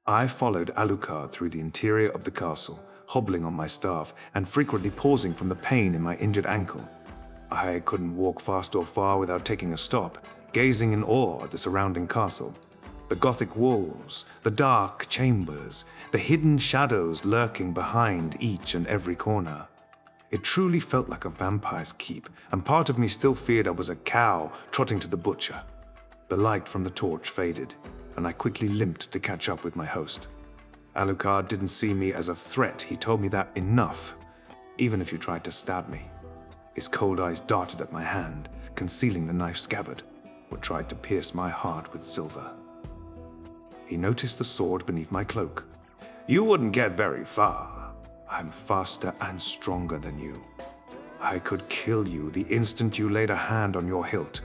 I followed Alucard through the interior of the castle, hobbling on my staff and frequently pausing from the pain in my injured ankle. I couldn't walk fast or far without taking a stop, gazing in awe at the surrounding castle. The Gothic walls, the dark chambers, the hidden shadows lurking behind each and every corner. It truly felt like a vampire's keep, and part of me still feared I was a cow trotting to the butcher. The light from the torch faded, and I quickly limped to catch up with my host. Alucard didn't see me as a threat. He told me that enough, even if you tried to stab me. His cold eyes darted at my hand, concealing the knife scabbard, or tried to pierce my heart with silver. He noticed the sword beneath my cloak. You wouldn't get very far. I'm faster and stronger than you. I could kill you the instant you laid a hand on your hilt.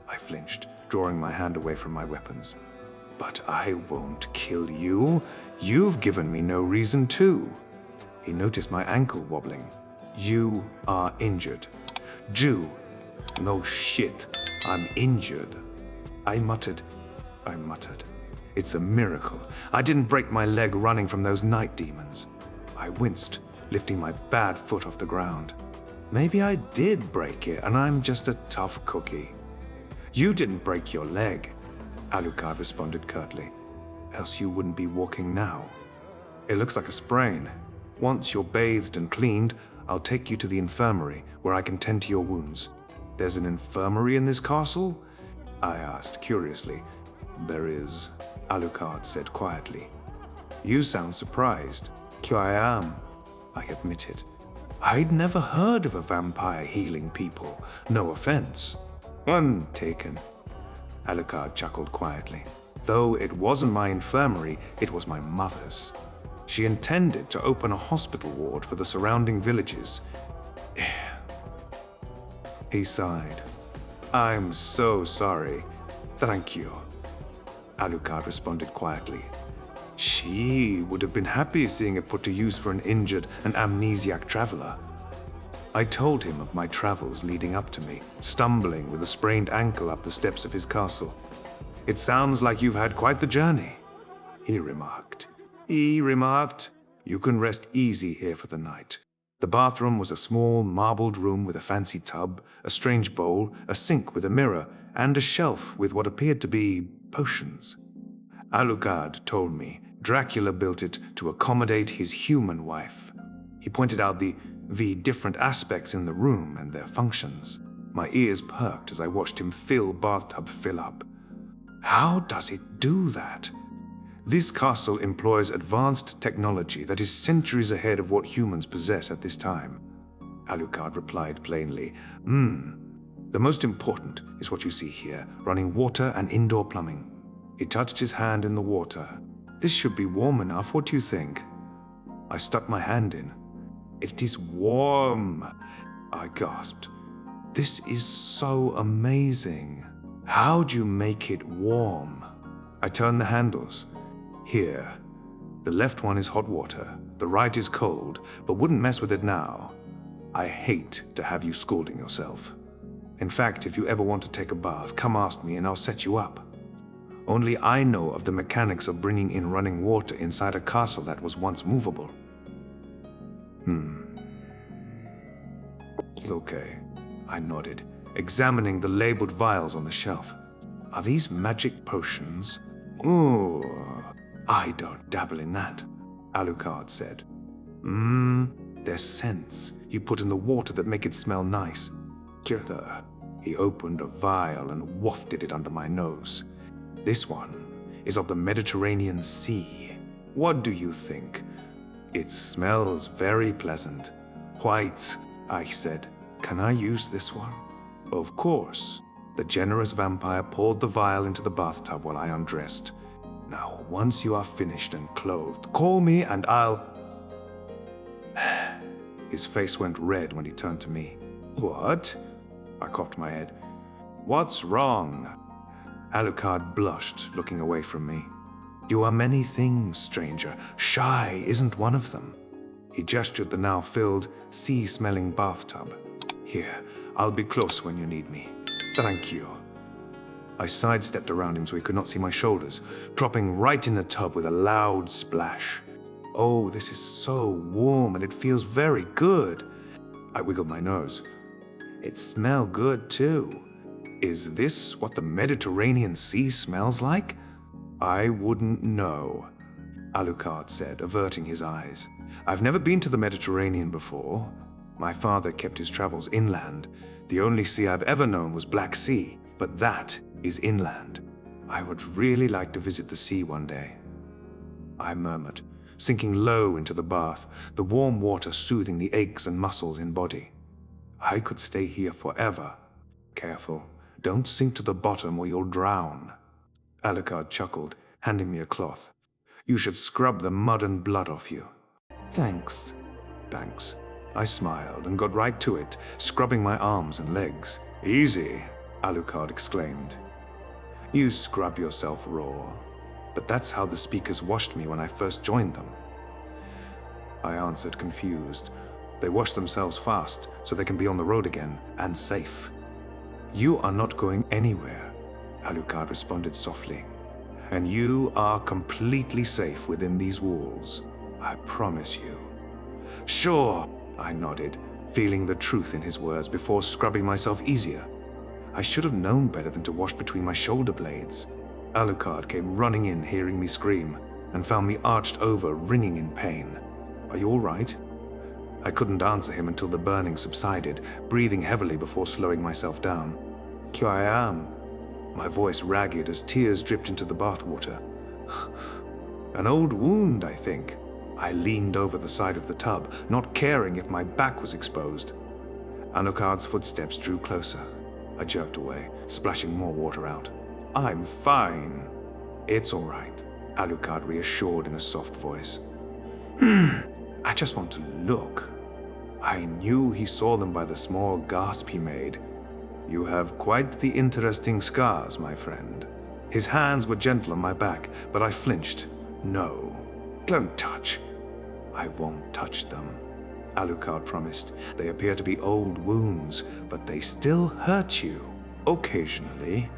I flinched, drawing my hand away from my weapons. But I won't kill you. You've given me no reason to. He noticed my ankle wobbling. You are injured. Jew. No shit. I'm injured. I muttered. It's a miracle. I didn't break my leg running from those night demons. I winced, lifting my bad foot off the ground. Maybe I did break it, and I'm just a tough cookie. You didn't break your leg, Alucard responded curtly. Else you wouldn't be walking now. It looks like a sprain. Once you're bathed and cleaned, I'll take you to the infirmary, where I can tend to your wounds. There's an infirmary in this castle? I asked curiously. There is, Alucard said quietly. You sound surprised. I am, I admitted. I'd never heard of a vampire healing people. No offense. None taken. Alucard chuckled quietly. Though it wasn't my infirmary, it was my mother's. She intended to open a hospital ward for the surrounding villages. He sighed. I'm so sorry. Thank you. Alucard responded quietly. She would have been happy seeing it put to use for an injured and amnesiac traveler. I told him of my travels leading up to me, stumbling with a sprained ankle up the steps of his castle. It sounds like you've had quite the journey, he remarked. You can rest easy here for the night. The bathroom was a small marbled room with a fancy tub, a strange bowl, a sink with a mirror, and a shelf with what appeared to be potions. Alucard told me Dracula built it to accommodate his human wife. He pointed out the different aspects in the room and their functions. My ears perked as I watched him fill bathtub fill up. How does it do that? This castle employs advanced technology that is centuries ahead of what humans possess at this time. Alucard replied plainly. The most important is what you see here, running water and indoor plumbing. He touched his hand in the water. This should be warm enough, what do you think? I stuck my hand in. It is warm, I gasped. This is so amazing. How'd you make it warm? I turned the handles. Here, the left one is hot water, the right is cold, but wouldn't mess with it now. I hate to have you scalding yourself. In fact, if you ever want to take a bath, come ask me and I'll set you up. Only I know of the mechanics of bringing in running water inside a castle that was once movable. Okay, I nodded, examining the labeled vials on the shelf. Are these magic potions? Ooh, I don't dabble in that, Alucard said. They're scents you put in the water that make it smell nice. He opened a vial and wafted it under my nose. This one is of the Mediterranean Sea. What do you think? It smells very pleasant. White, I said. Can I use this one? Of course. The generous vampire poured the vial into the bathtub while I undressed. Now, once you are finished and clothed, call me and I'll... His face went red when he turned to me. What? I cocked my head. What's wrong? Alucard blushed, looking away from me. You are many things, stranger. Shy isn't one of them. He gestured the now filled, sea-smelling bathtub. Here, I'll be close when you need me. Thank you. I sidestepped around him so he could not see my shoulders, dropping right in the tub with a loud splash. Oh, this is so warm and it feels very good. I wiggled my nose. It smells good too. Is this what the Mediterranean Sea smells like? I wouldn't know, Alucard said, averting his eyes. I've never been to the Mediterranean before. My father kept his travels inland. The only sea I've ever known was Black Sea, but that is inland. I would really like to visit the sea one day, I murmured, sinking low into the bath, the warm water soothing the aches and muscles in body. I could stay here forever. Careful, don't sink to the bottom or you'll drown. Alucard chuckled, handing me a cloth. You should scrub the mud and blood off you. Thanks. Thanks. I smiled and got right to it, scrubbing my arms and legs. Easy, Alucard exclaimed. You scrub yourself raw. But that's how the speakers washed me when I first joined them. I answered, confused. They wash themselves fast, so they can be on the road again, and safe. You are not going anywhere, Alucard responded softly. And you are completely safe within these walls. I promise you. Sure, I nodded, feeling the truth in his words before scrubbing myself easier. I should have known better than to wash between my shoulder blades. Alucard came running in, hearing me scream, and found me arched over, wringing in pain. Are you all right? I couldn't answer him until the burning subsided, breathing heavily before slowing myself down. Here I am. My voice ragged as tears dripped into the bathwater. An old wound, I think. I leaned over the side of the tub, not caring if my back was exposed. Alucard's footsteps drew closer. I jerked away, splashing more water out. I'm fine. It's all right, Alucard reassured in a soft voice. I just want to look. I knew he saw them by the small gasp he made. You have quite the interesting scars, my friend. His hands were gentle on my back, but I flinched. No, don't touch. I won't touch them, Alucard promised. They appear to be old wounds, but they still hurt you. Occasionally.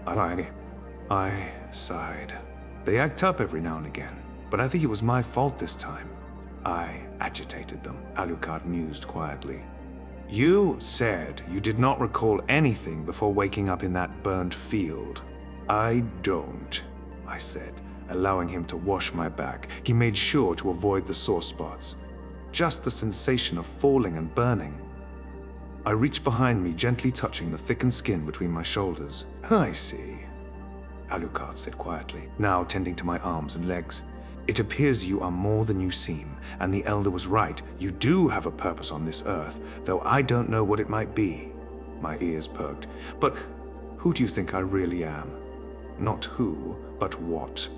I sighed. They act up every now and again, but I think it was my fault this time. I agitated them, Alucard mused quietly. You said you did not recall anything before waking up in that burnt field. I don't, I said, allowing him to wash my back. He made sure to avoid the sore spots. Just the sensation of falling and burning. I reached behind me, gently touching the thickened skin between my shoulders. I see, Alucard said quietly, now tending to my arms and legs. It appears you are more than you seem, and the Elder was right. You do have a purpose on this earth, though I don't know what it might be. My ears perked. But who do you think I really am? Not who, but what.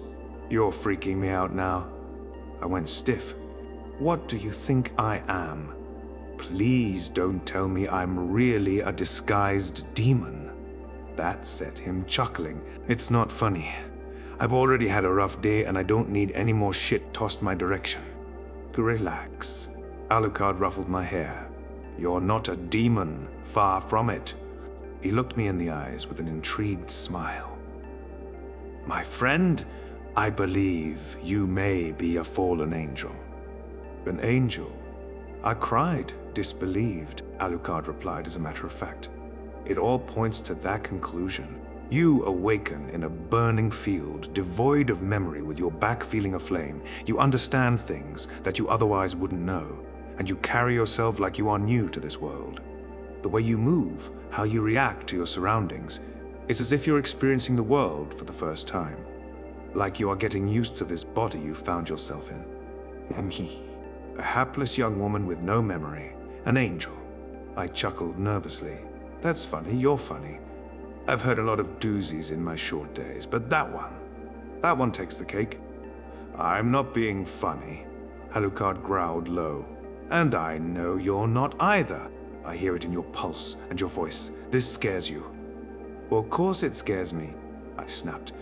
You're freaking me out now. I went stiff. What do you think I am? Please don't tell me I'm really a disguised demon. That set him chuckling. It's not funny. I've already had a rough day and I don't need any more shit tossed my direction. Relax. Alucard ruffled my hair. You're not a demon, far from it. He looked me in the eyes with an intrigued smile. My friend, I believe you may be a fallen angel. An angel? I cried, disbelieved, Alucard replied as a matter of fact. It all points to that conclusion. You awaken in a burning field, devoid of memory, with your back feeling aflame. You understand things that you otherwise wouldn't know, and you carry yourself like you are new to this world. The way you move, how you react to your surroundings, it's as if you're experiencing the world for the first time. Like you are getting used to this body you found yourself in. Me, a hapless young woman with no memory, an angel. I chuckled nervously. That's funny, you're funny. I've heard a lot of doozies in my short days, but that one takes the cake. I'm not being funny, Alucard growled low. And I know you're not either. I hear it in your pulse and your voice. This scares you. Well, of course it scares me, I snapped.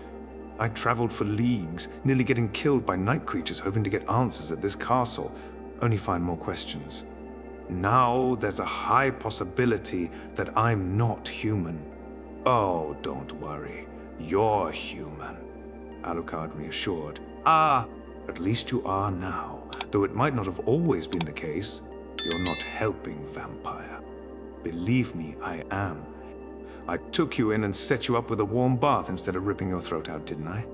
I traveled for leagues, nearly getting killed by night creatures hoping to get answers at this castle, only find more questions. Now there's a high possibility that I'm not human. Oh, don't worry. You're human, Alucard reassured. Ah, at least you are now. Though it might not have always been the case, you're not helping, vampire. Believe me, I am. I took you in and set you up with a warm bath instead of ripping your throat out, didn't I?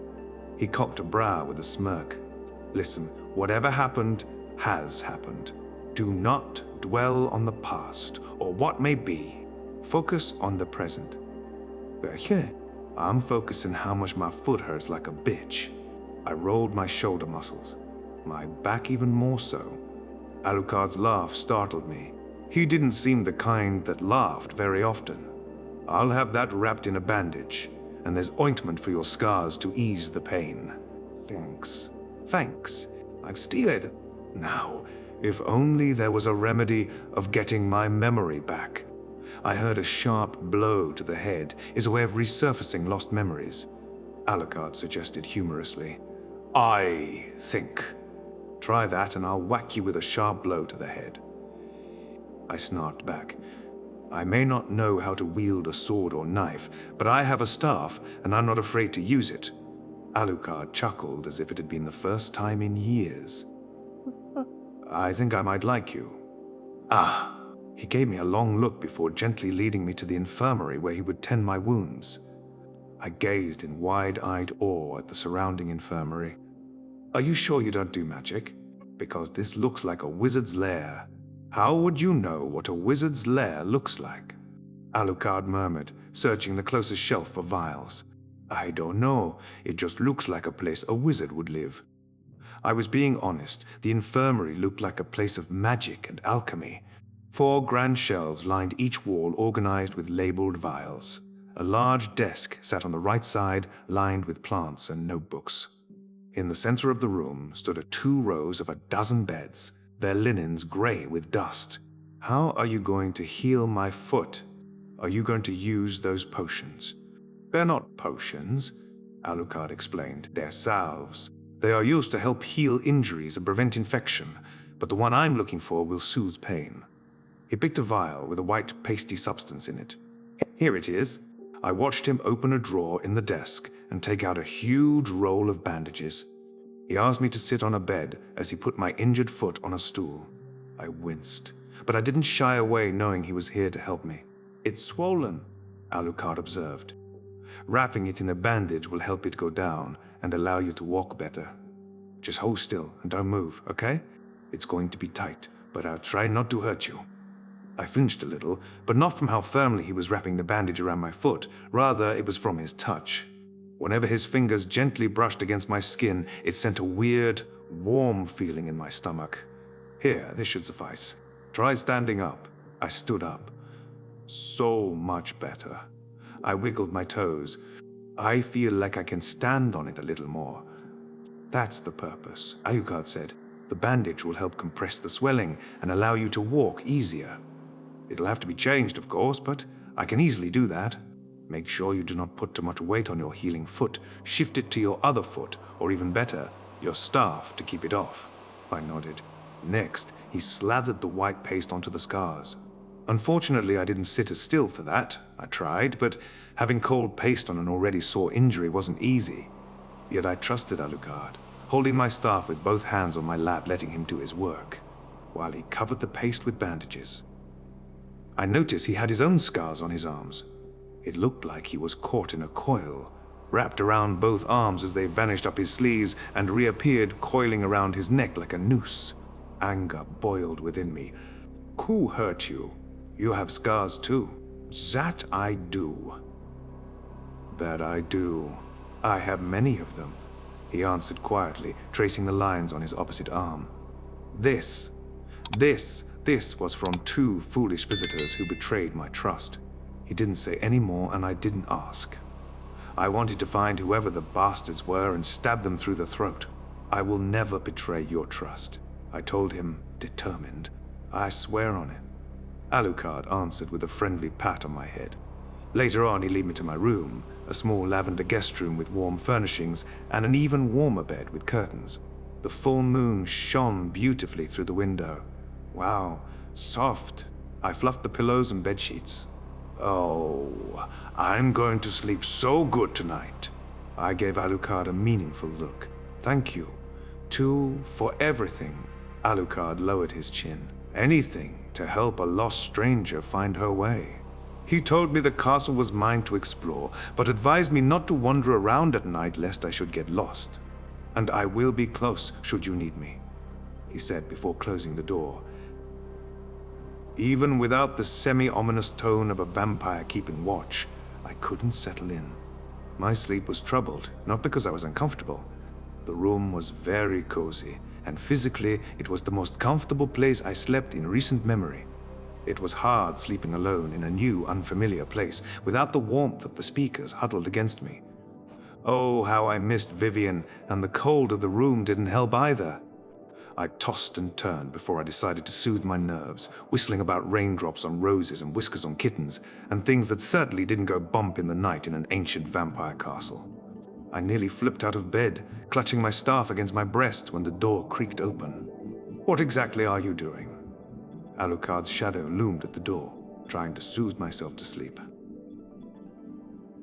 He cocked a brow with a smirk. Listen, whatever happened, has happened. Do not dwell on the past, or what may be. Focus on the present. I'm focusing how much my foot hurts like a bitch. I rolled my shoulder muscles. My back even more so. Alucard's laugh startled me. He didn't seem the kind that laughed very often. I'll have that wrapped in a bandage, and there's ointment for your scars to ease the pain. Thanks. Thanks. I'll steal it. Now, if only there was a remedy of getting my memory back. I heard a sharp blow to the head is a way of resurfacing lost memories. Alucard suggested humorously. I think. Try that and I'll whack you with a sharp blow to the head. I snarked back. I may not know how to wield a sword or knife, but I have a staff, and I'm not afraid to use it. Alucard chuckled as if it had been the first time in years. I think I might like you. Ah. He gave me a long look before gently leading me to the infirmary where he would tend my wounds. I gazed in wide-eyed awe at the surrounding infirmary. Are you sure you don't do magic? Because this looks like a wizard's lair. How would you know what a wizard's lair looks like? Alucard murmured, searching the closest shelf for vials. I don't know. It just looks like a place a wizard would live. I was being honest. The infirmary looked like a place of magic and alchemy. 4 grand shelves lined each wall, organized with labeled vials. A large desk sat on the right side, lined with plants and notebooks. In the center of the room stood 2 rows of 12 beds, their linens gray with dust. How are you going to heal my foot? Are you going to use those potions? They're not potions, Alucard explained. They're salves. They are used to help heal injuries and prevent infection, but the one I'm looking for will soothe pain. He picked a vial with a white pasty substance in it. Here it is. I watched him open a drawer in the desk and take out a huge roll of bandages. He asked me to sit on a bed as he put my injured foot on a stool. I winced, but I didn't shy away knowing he was here to help me. It's swollen, Alucard observed. Wrapping it in a bandage will help it go down and allow you to walk better. Just hold still and don't move, okay? It's going to be tight, but I'll try not to hurt you. I flinched a little, but not from how firmly he was wrapping the bandage around my foot. Rather, it was from his touch. Whenever his fingers gently brushed against my skin, it sent a weird, warm feeling in my stomach. Here, this should suffice. Try standing up. I stood up. So much better. I wiggled my toes. I feel like I can stand on it a little more. That's the purpose, Alucard said. The bandage will help compress the swelling and allow you to walk easier. It'll have to be changed, of course, but I can easily do that. Make sure you do not put too much weight on your healing foot. Shift it to your other foot, or even better, your staff to keep it off. I nodded. Next, he slathered the white paste onto the scars. Unfortunately, I didn't sit as still for that. I tried, but having cold paste on an already sore injury wasn't easy. Yet I trusted Alucard, holding my staff with both hands on my lap, letting him do his work, while he covered the paste with bandages. I noticed he had his own scars on his arms. It looked like he was caught in a coil, wrapped around both arms as they vanished up his sleeves and reappeared coiling around his neck like a noose. Anger boiled within me. Who hurt you? You have scars too. That I do. That I do. I have many of them, he answered quietly, tracing the lines on his opposite arm. This was from 2 foolish visitors who betrayed my trust. He didn't say any more, and I didn't ask. I wanted to find whoever the bastards were and stab them through the throat. I will never betray your trust, I told him, determined. I swear on it. Alucard answered with a friendly pat on my head. Later on, he led me to my room, a small lavender guest room with warm furnishings and an even warmer bed with curtains. The full moon shone beautifully through the window. Wow, soft. I fluffed the pillows and bedsheets. Oh, I'm going to sleep so good tonight. I gave Alucard a meaningful look. Thank you, too, for everything. Alucard lowered his chin. Anything to help a lost stranger find her way. He told me the castle was mine to explore, but advised me not to wander around at night lest I should get lost. And I will be close should you need me, he said before closing the door. Even without the semi-ominous tone of a vampire keeping watch, I couldn't settle in. My sleep was troubled, not because I was uncomfortable. The room was very cozy, and physically it was the most comfortable place I slept in recent memory. It was hard sleeping alone in a new, unfamiliar place, without the warmth of the speakers huddled against me. Oh, how I missed Vivian, and the cold of the room didn't help either. I tossed and turned before I decided to soothe my nerves, whistling about raindrops on roses and whiskers on kittens, and things that certainly didn't go bump in the night in an ancient vampire castle. I nearly flipped out of bed, clutching my staff against my breast when the door creaked open. What exactly are you doing? Alucard's shadow loomed at the door, trying to soothe myself to sleep.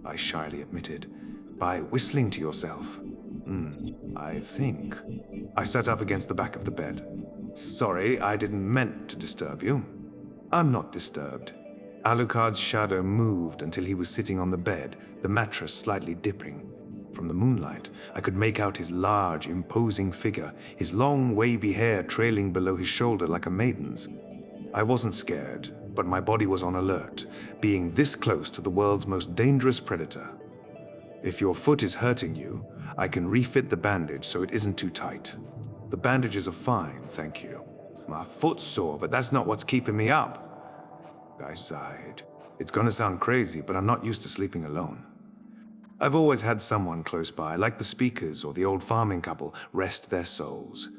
I shyly admitted, by whistling to yourself. I think. I sat up against the back of the bed. Sorry, I didn't meant to disturb you. I'm not disturbed. Alucard's shadow moved until he was sitting on the bed, the mattress slightly dipping. From the moonlight, I could make out his large, imposing figure, his long, wavy hair trailing below his shoulder like a maiden's. I wasn't scared, but my body was on alert, being this close to the world's most dangerous predator. If your foot is hurting you, I can refit the bandage so it isn't too tight. The bandages are fine, thank you. My foot's sore, but that's not what's keeping me up. I sighed. It's gonna sound crazy, but I'm not used to sleeping alone. I've always had someone close by, like the speakers or the old farming couple, rest their souls.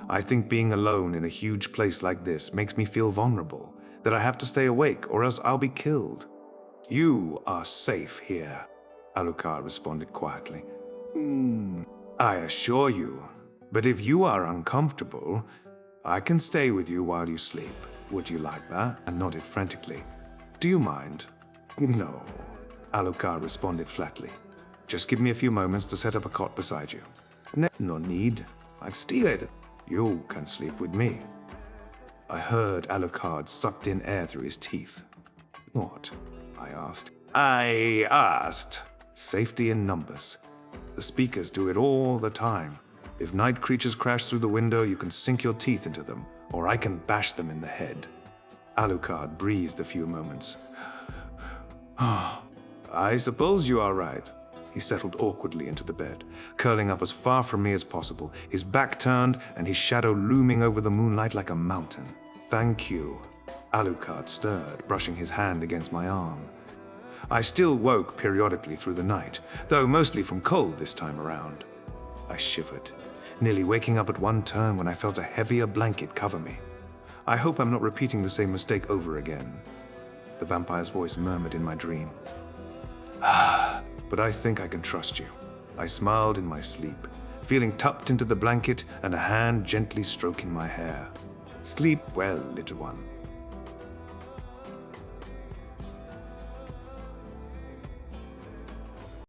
I think being alone in a huge place like this makes me feel vulnerable, that I have to stay awake or else I'll be killed. You are safe here, Alucard responded quietly. I assure you, but if you are uncomfortable, I can stay with you while you sleep. Would you like that? I nodded frantically. Do you mind? No, Alucard responded flatly. Just give me a few moments to set up a cot beside you. No need. I've steered. You can sleep with me. I heard Alucard sucked in air through his teeth. What? I asked. I asked. Safety in numbers. The speakers do it all the time. If night creatures crash through the window, you can sink your teeth into them, or I can bash them in the head. Alucard breathed a few moments. I suppose you are right. He settled awkwardly into the bed, curling up as far from me as possible, his back turned and his shadow looming over the moonlight like a mountain. Thank you. Alucard stirred, brushing his hand against my arm. I still woke periodically through the night, though mostly from cold this time around. I shivered, nearly waking up at one turn when I felt a heavier blanket cover me. I hope I'm not repeating the same mistake over again. The vampire's voice murmured in my dream. But I think I can trust you. I smiled in my sleep, feeling tucked into the blanket and a hand gently stroking my hair. Sleep well, little one.